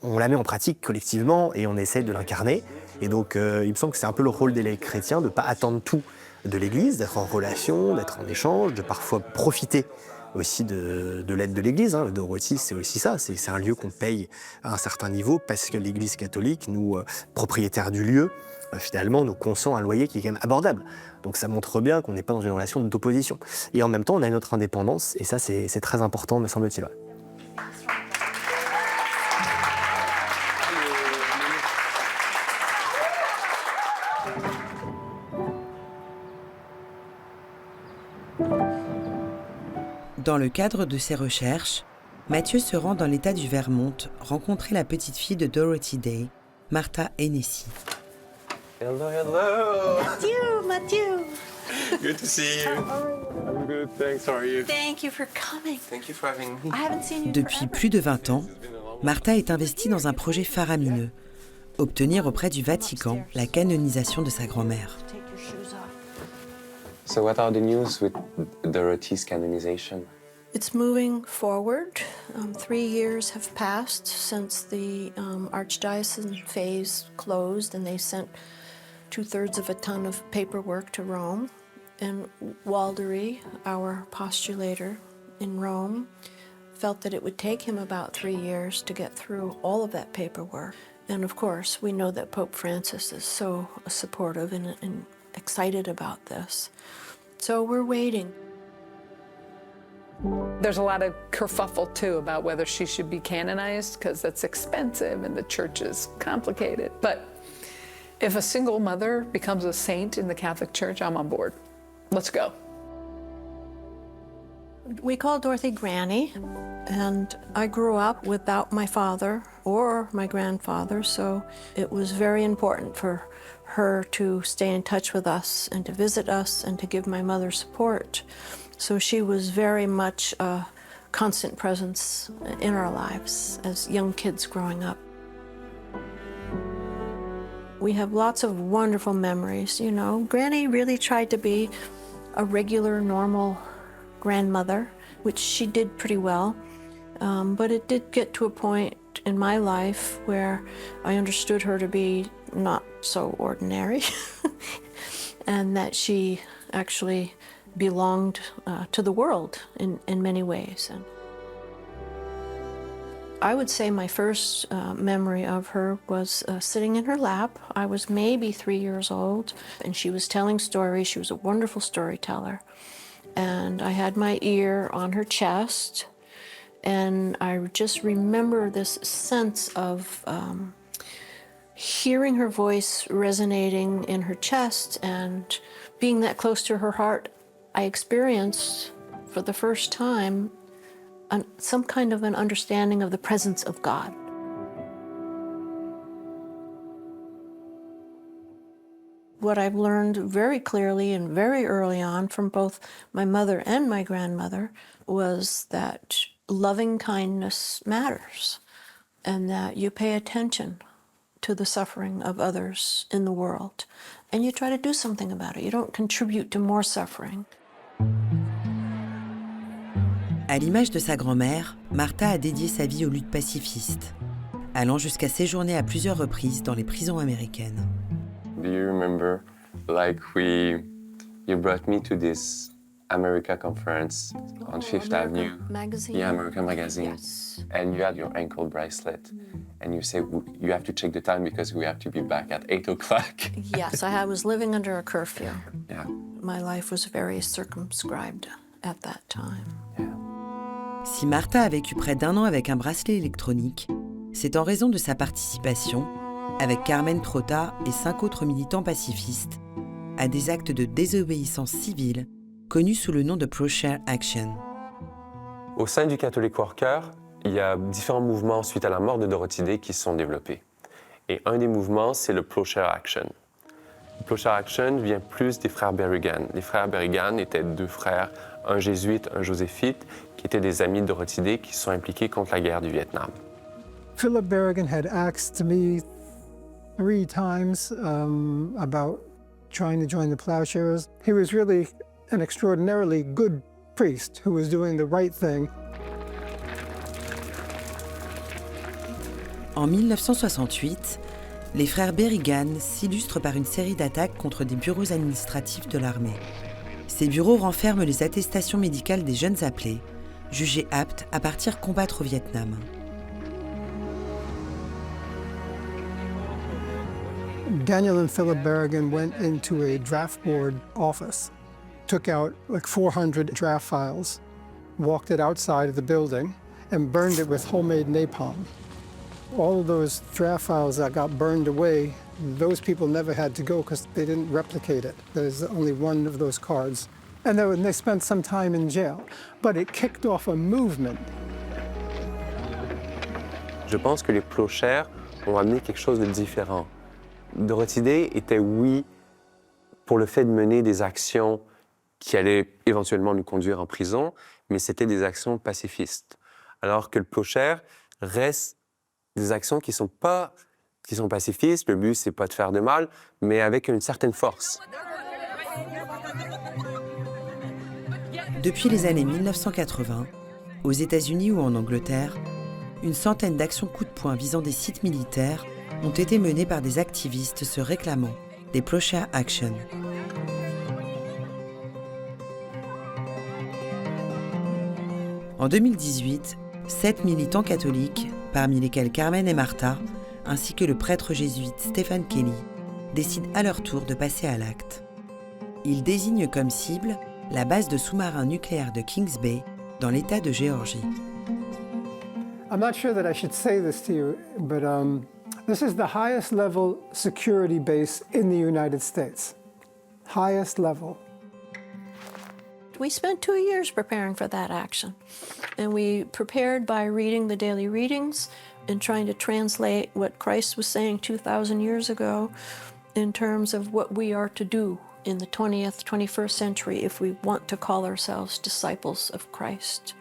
on la met en pratique collectivement et on essaie de l'incarner. Et donc il me semble que c'est un peu le rôle des laïcs chrétiens de ne pas attendre tout de l'Église, d'être en relation, d'être en échange, de parfois profiter aussi de l'aide de l'Église. Le Dorothy, c'est aussi ça, c'est un lieu qu'on paye à un certain niveau parce que l'Église catholique, nous, propriétaires du lieu, finalement, nous consent un loyer qui est quand même abordable. Donc ça montre bien qu'on n'est pas dans une relation d'opposition. Et en même temps, on a notre indépendance, et ça, c'est très important, me semble-t-il. Dans le cadre de ses recherches, Mathieu se rend dans l'État du Vermont rencontrer la petite fille de Dorothy Day, Martha Hennessy. Hello, hello! Matthew! Good to see you. I'm good, thanks. How are you? Thank you for coming. Thank you for having me. I haven't seen you Depuis plus de 20 ans, Martha est investie dans un projet faramineux, obtenir auprès du Vatican la canonisation de sa grand-mère. So what are the news with Dorothy's canonization? It's moving forward. 3 years have passed since the archdiocesan phase closed, and they sent 2/3 of a ton of paperwork to Rome. And Waldery, our postulator in Rome, felt that it would take him about 3 years to get through all of that paperwork. And of course, we know that Pope Francis is so supportive and excited about this. So we're waiting. There's a lot of kerfuffle, too, about whether she should be canonized, because that's expensive and the church is complicated. But if a single mother becomes a saint in the Catholic Church, I'm on board. Let's go. We call Dorothy Granny, and I grew up without my father or my grandfather, so it was very important for her to stay in touch with us and to visit us and to give my mother support. So she was very much a constant presence in our lives as young kids growing up. We have lots of wonderful memories, you know. Granny really tried to be a regular, normal grandmother, which she did pretty well. But it did get to a point in my life where I understood her to be not so ordinary and that she actually belonged to the world in many ways. And I would say my first memory of her was sitting in her lap. I was maybe 3 years old, and she was telling stories. She was a wonderful storyteller. And I had my ear on her chest, and I just remember this sense of hearing her voice resonating in her chest and being that close to her heart. I experienced for the first time some kind of an understanding of the presence of God. What I've learned very clearly and very early on from both my mother and my grandmother was that loving kindness matters and that you pay attention to the suffering of others in the world and you try to do something about it. You don't contribute to more suffering. À l'image de sa grand-mère, Martha a dédié sa vie aux luttes pacifistes, allant jusqu'à séjourner à plusieurs reprises dans les prisons américaines. Do you remember, you brought me to this America conference on Fifth Avenue? Magazine? Yeah, American Magazine. Yes. And you had your ankle bracelet. And you say, you have to check the time because we have to be back at 8 o'clock. Yes, I was living under a curfew. Yeah. My life was very circumscribed at that time. Si Martha a vécu près d'1 an avec un bracelet électronique, c'est en raison de sa participation, avec Carmen Trota et 5 autres militants pacifistes, à des actes de désobéissance civile connus sous le nom de Plowshare Action. Au sein du Catholic Worker, il y a différents mouvements suite à la mort de Dorothy Day qui se sont développés. Et un des mouvements, c'est le Plowshare Action. Le Plowshare Action vient plus des frères Berrigan. Les frères Berrigan étaient 2 frères, un jésuite, un joséphite, qui étaient des amis de Dorothy Day qui se sont impliqués contre la guerre du Vietnam. Philip Berrigan had asked me 3 times about trying to join the Plowshares. He was really an extraordinarily good priest who was doing the right thing. En 1968, les frères Berrigan s'illustrent par une série d'attaques contre des bureaux administratifs de l'armée. Ces bureaux renferment les attestations médicales des jeunes appelés, jugés aptes à partir combattre au Vietnam. Daniel and Philip Berrigan went into a draft board office, took out like 400 draft files, walked it outside of the building, and burned it with homemade napalm. All of those draft files that got burned away, those people never had to go because they didn't replicate it. There's only one of those cards. And they spent some time in jail. But it kicked off a movement. Je pense que les Plowshares ont amené quelque chose de différent. Dorothy Day était, oui, pour le fait de mener des actions qui allaient éventuellement nous conduire en prison, mais c'était des actions pacifistes. Alors que le Plowshare reste des actions qui sont pacifistes. Le but, c'est pas de faire de mal, mais avec une certaine force. Depuis les années 1980, aux États-Unis ou en Angleterre, une centaine d'actions coup de poing visant des sites militaires ont été menées par des activistes se réclamant des Plowshare Action. En 2018, 7 militants catholiques, parmi lesquels Carmen et Martha, ainsi que le prêtre jésuite Stephen Kelly, décident à leur tour de passer à l'acte. Ils désignent comme cible la base de sous-marins nucléaires de Kings Bay, dans l'État de Géorgie. I'm not sure that I should say this to you, but this is the highest level security base in the United States. Highest level. We spent 2 years preparing for that action. And we prepared by reading the daily readings and trying to translate what Christ was saying 2,000 years ago in terms of what we are to do in the 20th, 21st century if we want to call ourselves disciples of Christ.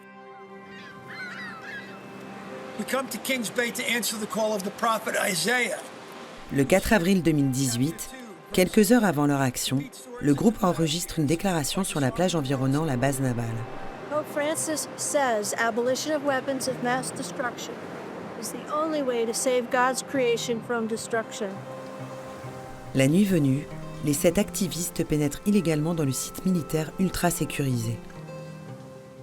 We come to Kings Bay to answer the call of the prophet Isaiah. Le 4 avril 2018, quelques heures avant leur action, le groupe enregistre une déclaration sur la plage environnant la base navale. Pope Francis says abolition of weapons of mass destruction is the only way to save God's creation from destruction. La nuit venue, les 7 activistes pénètrent illégalement dans le site militaire ultra sécurisé.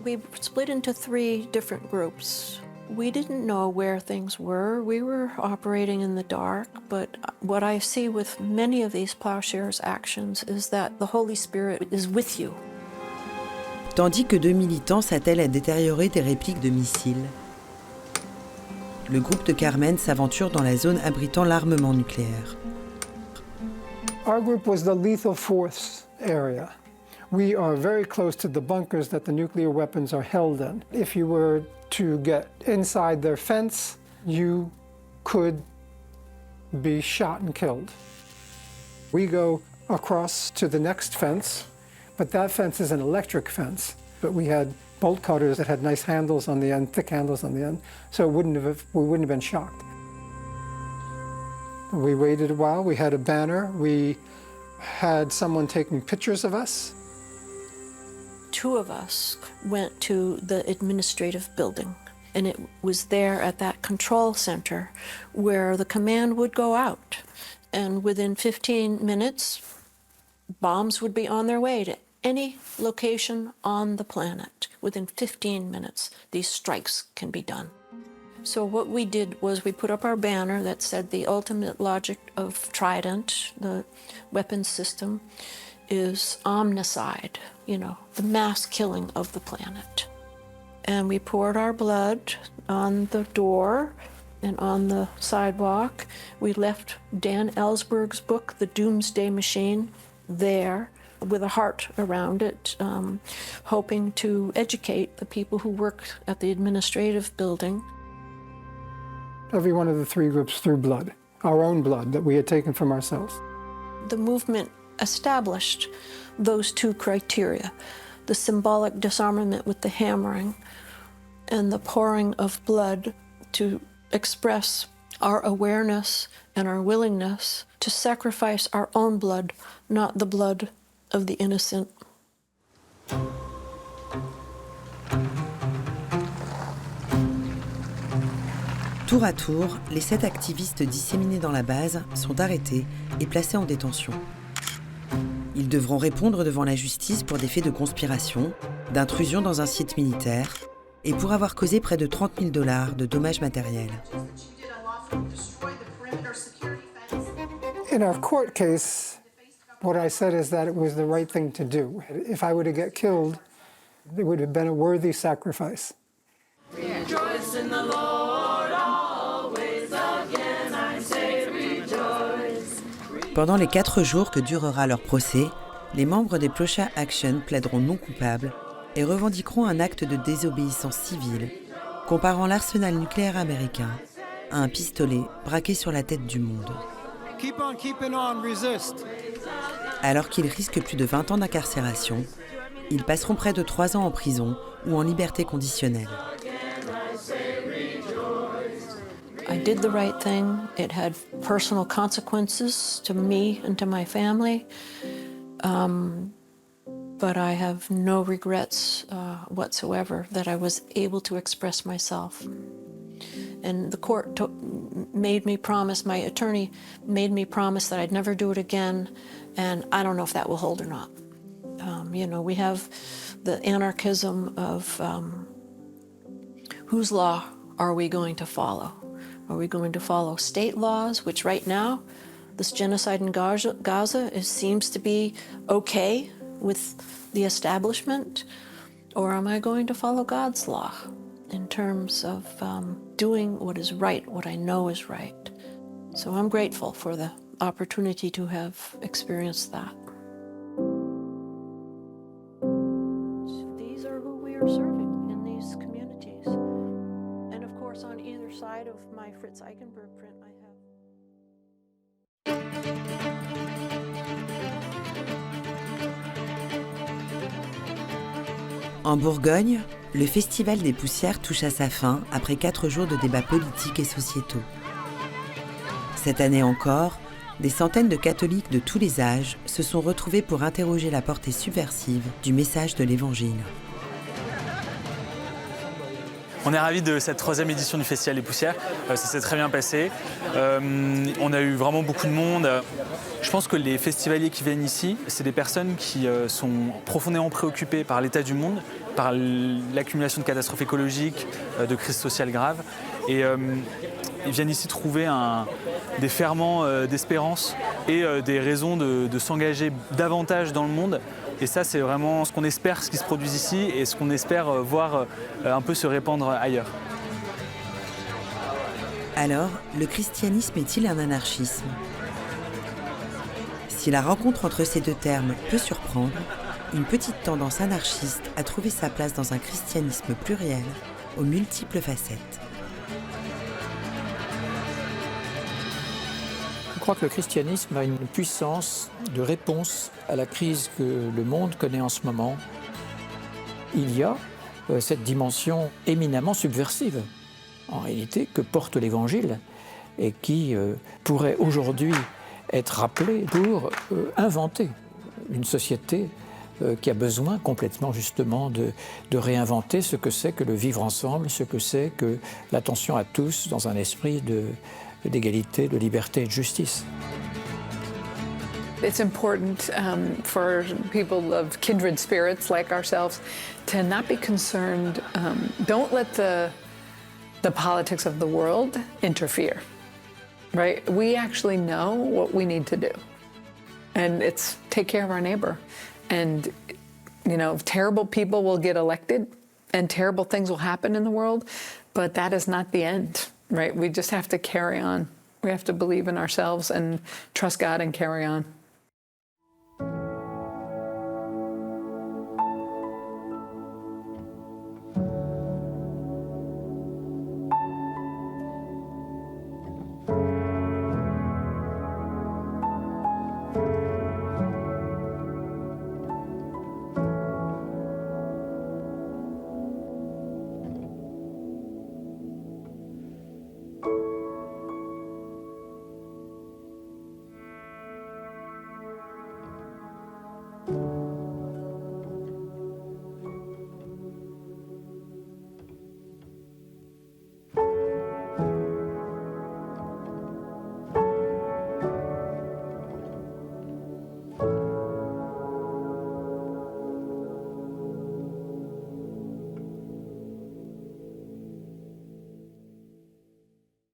We split into 3 different groups. We didn't know where things were. We were operating in the dark, but what I see with many of these plowshares actions is that the Holy Spirit is with you. Tandis que 2 militants s'attellent à détériorer des répliques de missiles, le groupe de Carmen s'aventure dans la zone abritant l'armement nucléaire. Our group was the lethal force area. We are very close to the bunkers that the nuclear weapons are held in. If you were to get inside their fence, you could be shot and killed. We go across to the next fence, but that fence is an electric fence. But we had bolt cutters that had nice handles on the end, thick handles on the end, so we wouldn't have been shocked. We waited a while, we had a banner, we had someone taking pictures of us. 2 of us went to the administrative building, and it was there at that control center where the command would go out. And within 15 minutes, bombs would be on their way to any location on the planet. Within 15 minutes, these strikes can be done. So what we did was we put up our banner that said the ultimate logic of Trident, the weapons system, is omnicide, the mass killing of the planet. And we poured our blood on the door and on the sidewalk. We left Dan Ellsberg's book, The Doomsday Machine, there with a heart around it, hoping to educate the people who work at the administrative building. Every one of the 3 groups threw blood, our own blood that we had taken from ourselves. The movement established those 2 criteria, the symbolic disarmament with the hammering and the pouring of blood to express our awareness and our willingness to sacrifice our own blood, not the blood of the innocent. Tour à tour, les 7 activistes disséminés dans la base sont arrêtés et placés en détention. Ils devront répondre devant la justice pour des faits de conspiration, d'intrusion dans un site militaire et pour avoir causé près de $30 000 de dommages matériels. In our court case, what I said is that it was the right thing to do. If I were to get killed, it would have been a worthy sacrifice. Rejoice in the Lord always, again I say rejoice. Pendant les 4 jours que durera leur procès, les membres des Plowshare Action plaideront non coupables et revendiqueront un acte de désobéissance civile, comparant l'arsenal nucléaire américain à un pistolet braqué sur la tête du monde. Keep on keeping on, resist. Alors qu'ils risquent plus de 20 ans d'incarcération, ils passeront près de 3 ans en prison ou en liberté conditionnelle. I did the right thing. It had personal consequences to me and to my family. But I have no regrets whatsoever that I was able to express myself. And the court made me promise, my attorney made me promise that I'd never do it again, and I don't know if that will hold or not. We have the anarchism of whose law are we going to follow? Are we going to follow state laws, which right now, this genocide in Gaza seems to be okay with the establishment? Or am I going to follow God's law in terms of doing what is right, what I know is right? So I'm grateful for the opportunity to have experienced that. These are who we are serving in these communities. And of course, on either side of my Fritz Eichenberg print, I have. En Bourgogne, le Festival des Poussières touche à sa fin après 4 jours de débats politiques et sociétaux. Cette année encore, des centaines de catholiques de tous les âges se sont retrouvés pour interroger la portée subversive du message de l'Évangile. On est ravis de cette 3e édition du Festival des Poussières. Ça s'est très bien passé. On a eu vraiment beaucoup de monde. Je pense que les festivaliers qui viennent ici, c'est des personnes qui sont profondément préoccupées par l'état du monde, par l'accumulation de catastrophes écologiques, de crises sociales graves. Et ils viennent ici trouver des ferments d'espérance et des raisons de s'engager davantage dans le monde. Et ça, c'est vraiment ce qu'on espère, ce qui se produit ici et ce qu'on espère voir un peu se répandre ailleurs. Alors, le christianisme est-il un anarchisme ? Si la rencontre entre ces deux termes peut surprendre, une petite tendance anarchiste a trouvé sa place dans un christianisme pluriel aux multiples facettes. Je crois que le christianisme a une puissance de réponse à la crise que le monde connaît en ce moment. Il y a cette dimension éminemment subversive, en réalité, que porte l'Évangile et qui pourrait aujourd'hui être rappelée pour inventer une société qui a besoin complètement justement de réinventer ce que c'est que le vivre ensemble, ce que c'est que l'attention à tous dans un esprit d'égalité, de liberté et de justice. It's important for people of kindred spirits like ourselves to not be concerned. Don't let the politics of the world interfere, right? We actually know what we need to do, and it's take care of our neighbor. And, you know, terrible people will get elected and terrible things will happen in the world, but that is not the end, right? We just have to carry on. We have to believe in ourselves and trust God and carry on.